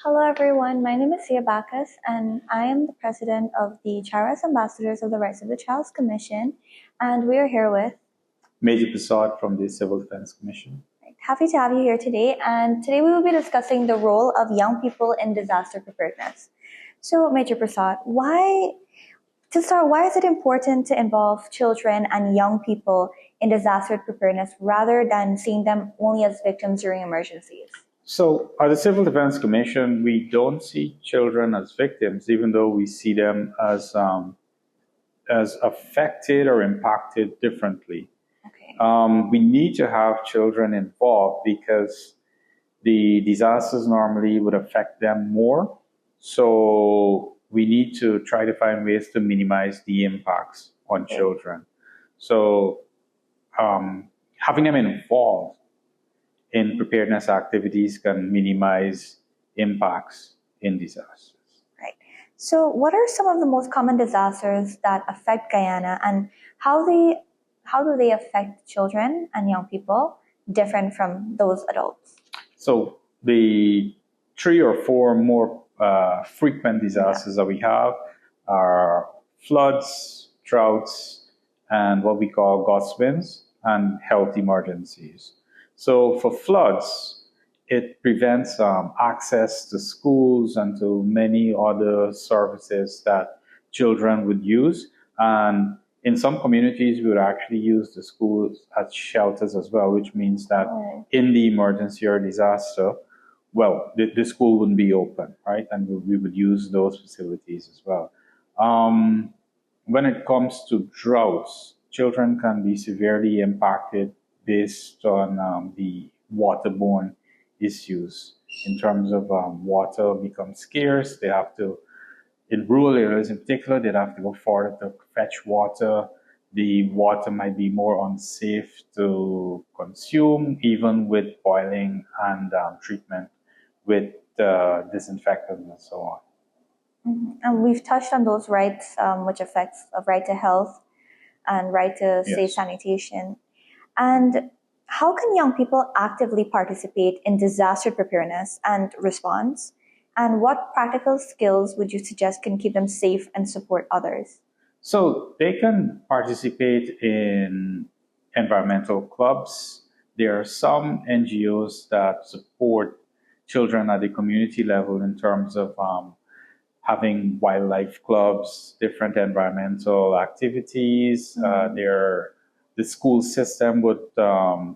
Hello everyone, my name is Ziya Bacchus and I am the president of the Rights Ambassadors of the Rights of the Child's Commission, and we are here with Major Persaud from the Civil Defense Commission. Happy to have you here today, and today we will be discussing the role of young people in disaster preparedness. So Major Persaud, why is it important to involve children and young people in disaster preparedness rather than seeing them only as victims during emergencies? So, at the Civil Defense Commission, we don't see children as victims, even though we see them as affected or impacted differently. Okay. We need to have children involved because the disasters normally would affect them more. So, we need to try to find ways to minimize the impacts on children. So, having them involved in preparedness activities can minimize impacts in disasters. Right. So what are some of the most common disasters that affect Guyana, and how do they affect children and young people different from those adults? So the 3 or 4 more frequent disasters that we have are floods, droughts, and what we call gust winds and health emergencies. So for floods, it prevents access to schools and to many other services that children would use. And in some communities, we would actually use the schools as shelters as well, which means that in the emergency or disaster, well, the school wouldn't be open, right? And we would use those facilities as well. When it comes to droughts, children can be severely impacted based on the waterborne issues. In terms of water becomes scarce, they have to, in rural areas in particular, they'd have to go further to fetch water. The water might be more unsafe to consume, even with boiling and treatment with disinfectants and so on. Mm-hmm. And we've touched on those rights, which affects a right to health and right to safe sanitation. And how can young people actively participate in disaster preparedness and response? And what practical skills would you suggest can keep them safe and support others? So they can participate in environmental clubs. There are some NGOs that support children at the community level in terms of having wildlife clubs, different environmental activities. The school system would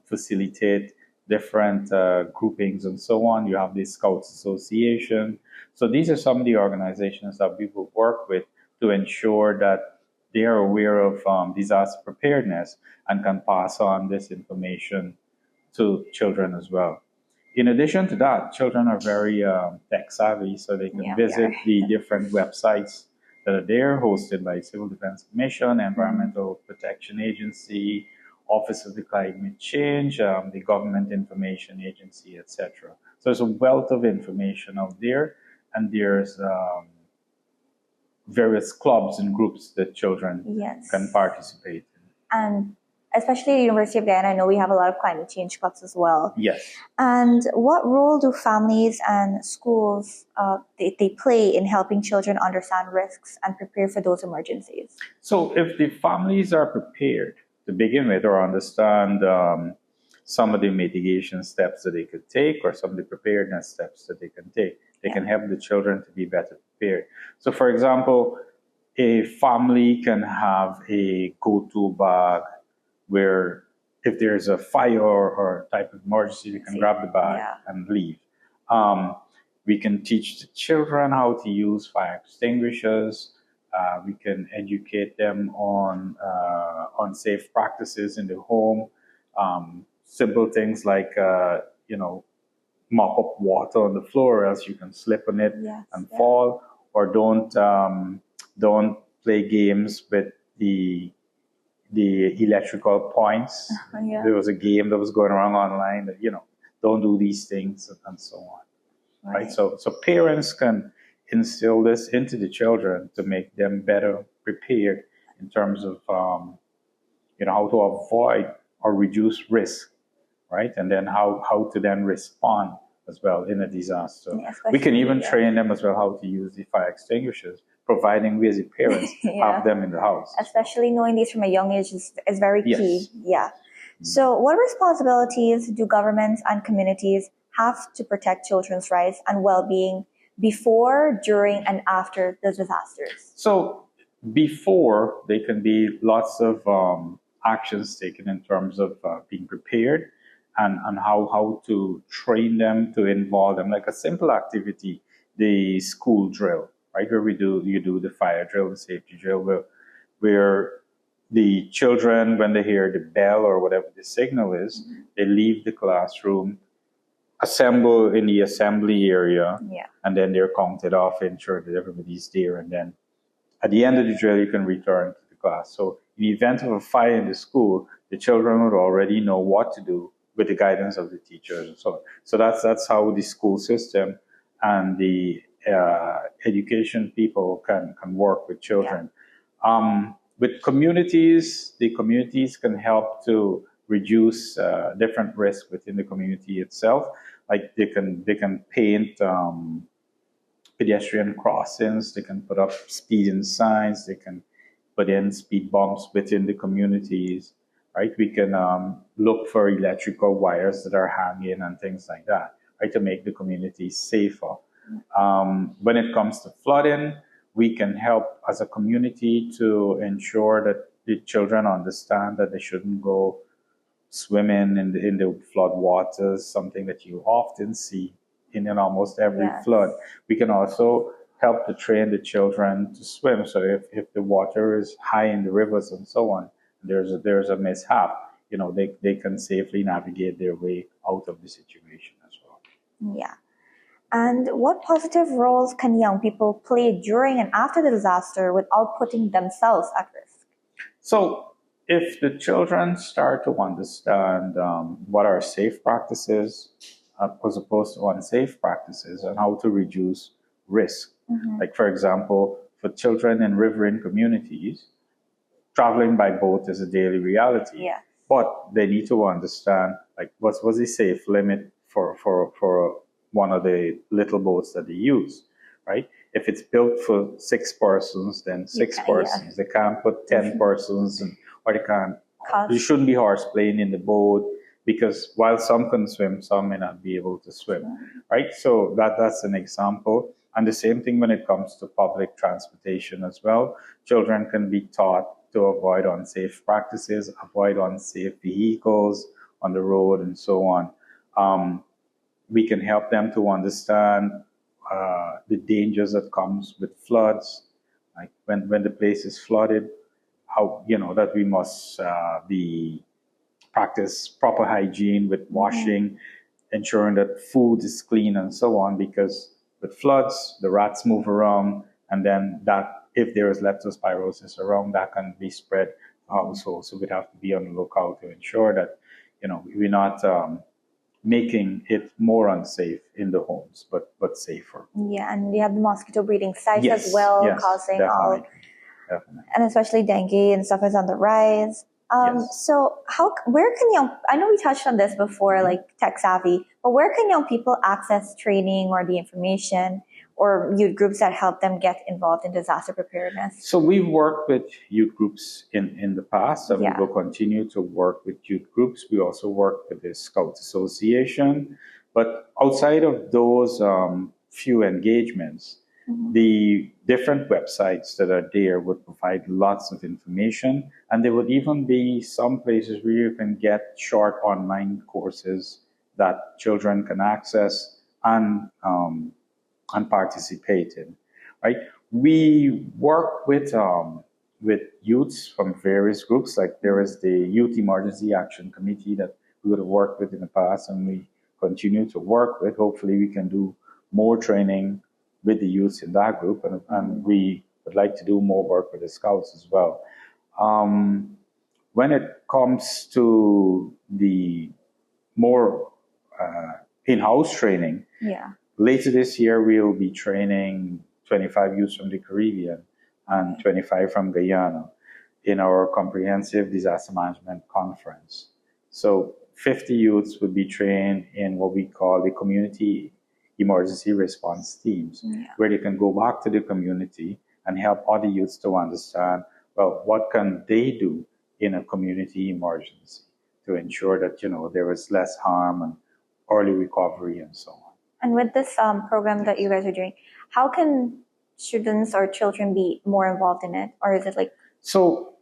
facilitate different groupings and so on. You have the Scouts Association. So these are some of the organizations that we will work with to ensure that they are aware of disaster preparedness and can pass on this information to children as well. In addition to that, children are very tech savvy, so they can visit the different websites that are there, hosted by Civil Defense Commission, Environmental Protection Agency, Office of the Climate Change, the Government Information Agency, etc. So there's a wealth of information out there, and there's various clubs and groups that children can participate in. And especially at the University of Guyana, I know we have a lot of climate change clubs as well. Yes. And what role do families and schools they play in helping children understand risks and prepare for those emergencies? So if the families are prepared to begin with or understand some of the mitigation steps that they could take or some of the preparedness steps that they can take, they can help the children to be better prepared. So for example, a family can have a go-to bag where if there's a fire or type of emergency, they can grab the bag and leave. We can teach the children how to use fire extinguishers. We can educate them on safe practices in the home. Simple things like, mop up water on the floor, else you can slip on it and fall. Or don't play games with the electrical points. There was a game that was going around online that, don't do these things and so on. Right? So parents can instill this into the children to make them better prepared in terms of, how to avoid or reduce risk, right? And then how to then respond as well in a disaster. Yeah, we can even yeah. train them as well how to use the fire extinguishers, providing we as the parents Yeah. have them in the house. Especially knowing these from a young age is very Yes. key. Yeah. So what responsibilities do governments and communities have to protect children's rights and well-being before, during, and after the disasters? So before, there can be lots of actions taken in terms of being prepared and how to train them, to involve them. Like a simple activity, the school drill, right? Where you do the fire drill, the safety drill, where the children, when they hear the bell or whatever the signal is, they leave the classroom, assemble in the assembly area, and then they're counted off, ensure that everybody's there, and then at the end of the drill, you can return to the class. So in the event of a fire in the school, the children would already know what to do with the guidance of the teachers and so on. So that's how the school system and the education people can work with children. With communities, the communities can help to reduce different risks within the community itself. Like they can paint pedestrian crossings, they can put up speeding signs, they can put in speed bumps within the communities, right? We can look for electrical wires that are hanging and things like that, right, to make the community safer. When it comes to flooding, we can help as a community to ensure that the children understand that they shouldn't go swimming in the flood waters, something that you often see in almost every flood. We can also help to train the children to swim. So if the water is high in the rivers and so on, there's a mishap, they can safely navigate their way out of the situation as well. Yeah. And what positive roles can young people play during and after the disaster without putting themselves at risk? So if the children start to understand what are safe practices as opposed to unsafe practices and how to reduce risk. Like, for example, for children in riverine communities, traveling by boat is a daily reality. But they need to understand, like, what's the safe limit for one of the little boats that they use, right? If it's built for 6 persons, then 6 persons. They can't put 10 persons, or they can't. You shouldn't be horseplaying in the boat, because while some can swim, some may not be able to swim, right? So that's an example. And the same thing when it comes to public transportation as well. Children can be taught to avoid unsafe practices, avoid unsafe vehicles on the road, and so on. We can help them to understand the dangers that comes with floods, like when the place is flooded, how, that we must practice proper hygiene with washing, ensuring that food is clean and so on, because with floods, the rats move around, and then that, if there is leptospirosis around, that can be spread also. So we'd have to be on the lookout to ensure that, we're not making it more unsafe in the homes, but safer. Yeah, and we have the mosquito breeding sites as well, causing definitely. And especially dengue and stuff is on the rise. So where can I know we touched on this before, like tech savvy, but where can young people access training or the information or youth groups that help them get involved in disaster preparedness? So we've worked with youth groups in the past, and we will continue to work with youth groups. We also work with the Scouts Association, but outside of those few engagements, the different websites that are there would provide lots of information, and there would even be some places where you can get short online courses that children can access and participate in. Right? We work with youths from various groups. Like there is the Youth Emergency Action Committee that we would have worked with in the past, and we continue to work with. Hopefully, we can do more training with the youths in that group, and we would like to do more work with the Scouts as well. When it comes to the more in-house training, later this year we'll be training 25 youths from the Caribbean and 25 from Guyana in our comprehensive disaster management conference. So 50 youths would be trained in what we call the community emergency response teams, where they can go back to the community and help other youths to understand, well, what can they do in a community emergency to ensure that, there is less harm and early recovery and so on. And with this program that you guys are doing, how can students or children be more involved in it? Or is it like... So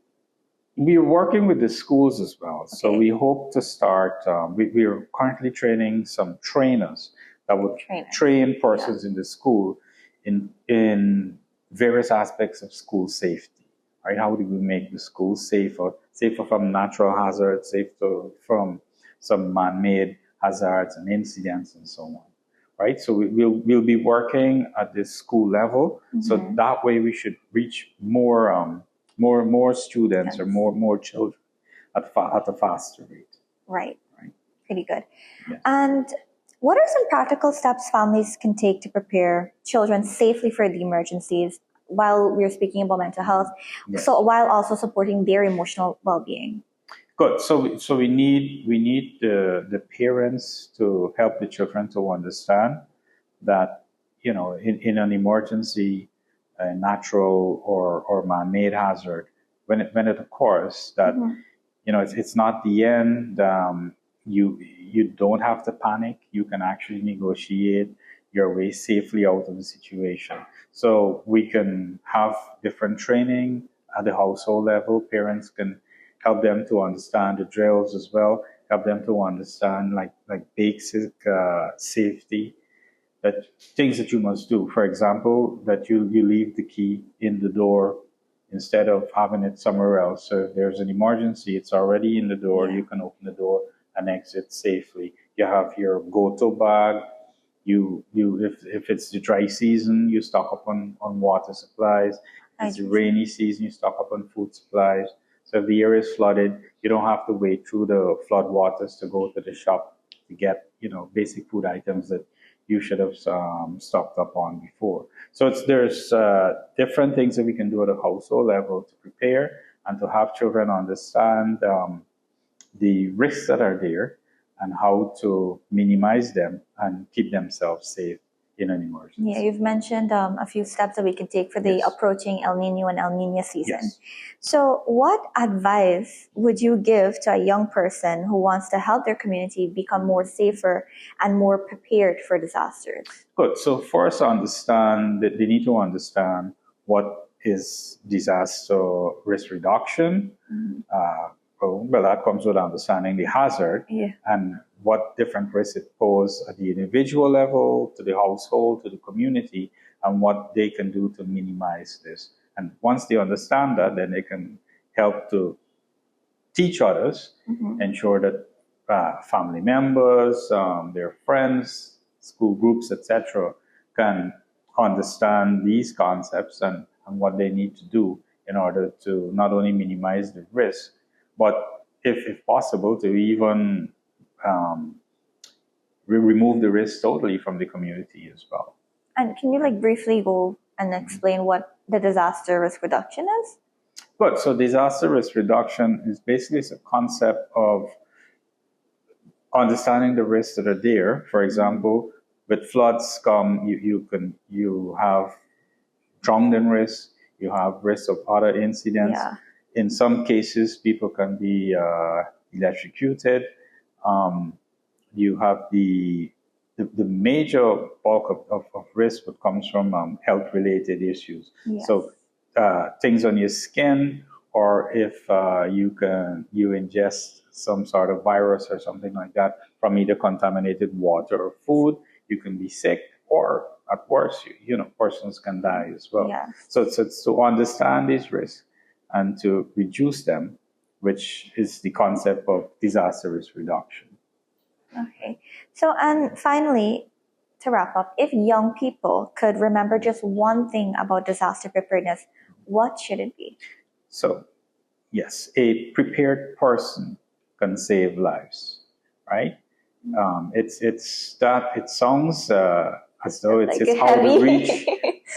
we are working with the schools as well. Okay. So we hope to start, we are currently training some trainers that would train persons in the school in various aspects of school safety. Right? How do we make the school safer from natural hazards, safer from some man-made hazards and incidents and so on. Right? So we'll be working at the school level. So that way we should reach more students or more children at a faster rate. Right. Pretty good. Yes. And what are some practical steps families can take to prepare children safely for the emergencies while we're speaking about mental health, so while also supporting their emotional well-being? Good. So we need the parents to help the children to understand that, in an emergency, a natural or man-made hazard, when it occurs, that it's not the end. You don't have to panic. You can actually negotiate your way safely out of the situation. So we can have different training at the household level. Parents can help them to understand the drills as well, help them to understand like basic safety, that things that you must do. For example, that you leave the key in the door instead of having it somewhere else. So if there's an emergency, it's already in the door. You can open the door and exit safely. You have your go-to bag. If it's the dry season, you stock up on water supplies. If it's the rainy season, you stock up on food supplies. So if the area is flooded, you don't have to wade through the flood waters to go to the shop to get, basic food items that you should have stocked up on before. So there's different things that we can do at a household level to prepare and to have children understand the risks that are there and how to minimize them and keep themselves safe in an emergency. Yeah, you've mentioned a few steps that we can take for the approaching El Nino and El Niña season. Yes. So what advice would you give to a young person who wants to help their community become more safer and more prepared for disasters? Good. So first, they need to understand what is disaster risk reduction. Well, that comes with understanding the hazard and what different risks it poses at the individual level, to the household, to the community, and what they can do to minimize this. And once they understand that, then they can help to teach others, ensure that family members, their friends, school groups, etc., can understand these concepts and what they need to do in order to not only minimize the risk, but if possible, to even remove the risk totally from the community as well. And can you briefly go and explain what the disaster risk reduction is? Good. So disaster risk reduction is basically a concept of understanding the risks that are there. For example, with floods you have drowning risk, you have risks of other incidents. Yeah. In some cases, people can be electrocuted. You have the major bulk of risk that comes from health-related issues. Yes. So things on your skin, or if you ingest some sort of virus or something like that from either contaminated water or food, you can be sick, or at worst, persons can die as well. Yeah. So it's to understand these risks and to reduce them, which is the concept of disaster risk reduction. Okay. So, and finally, to wrap up, if young people could remember just one thing about disaster preparedness, what should it be? So, yes, a prepared person can save lives, right? It sounds as though it's out of reach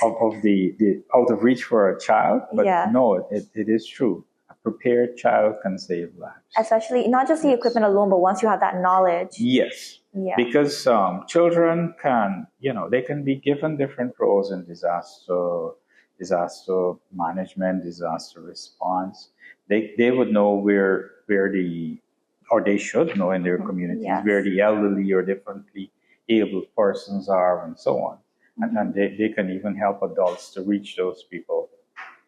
of the out of reach for a child, but no, it is true. A prepared child can save lives. Especially not just the equipment alone, but once you have that knowledge. Yes. Yeah. Because children can, they can be given different roles in disaster management, disaster response. They would know where or they should know in their communities where the elderly or differently able persons are and so on. And they can even help adults to reach those people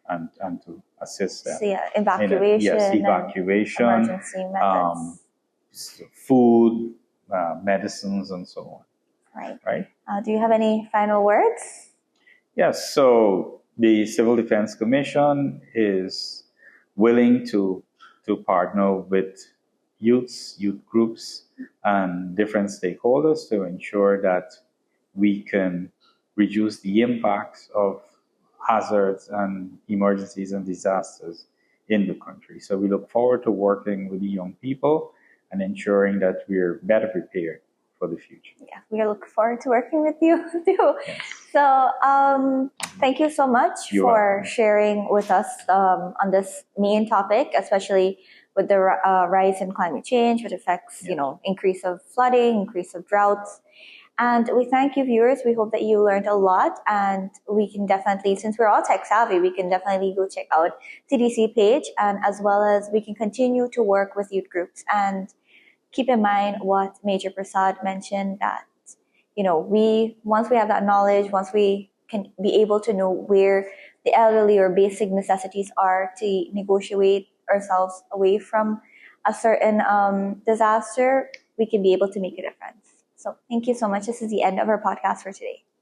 and to assist them. So evacuation. Evacuation. Emergency methods. Food, medicines, and so on. Right. Do you have any final words? Yes. So the Civil Defense Commission is willing to partner with youth groups, and different stakeholders to ensure that we can reduce the impacts of hazards and emergencies and disasters in the country. So we look forward to working with the young people and ensuring that we're better prepared for the future. Yeah, we look forward to working with you too. Yes. So thank you so much for sharing with us on this main topic, especially with the rise in climate change, which affects, increase of flooding, increase of droughts. And we thank you, viewers. We hope that you learned a lot, and we can definitely, since we're all tech savvy, we can definitely go check out CDC page, and as well as we can continue to work with youth groups. And keep in mind what Major Persaud mentioned, that, once we have that knowledge, once we can be able to know where the elderly or basic necessities are to negotiate ourselves away from a certain disaster, we can be able to make a difference. So thank you so much. This is the end of our podcast for today.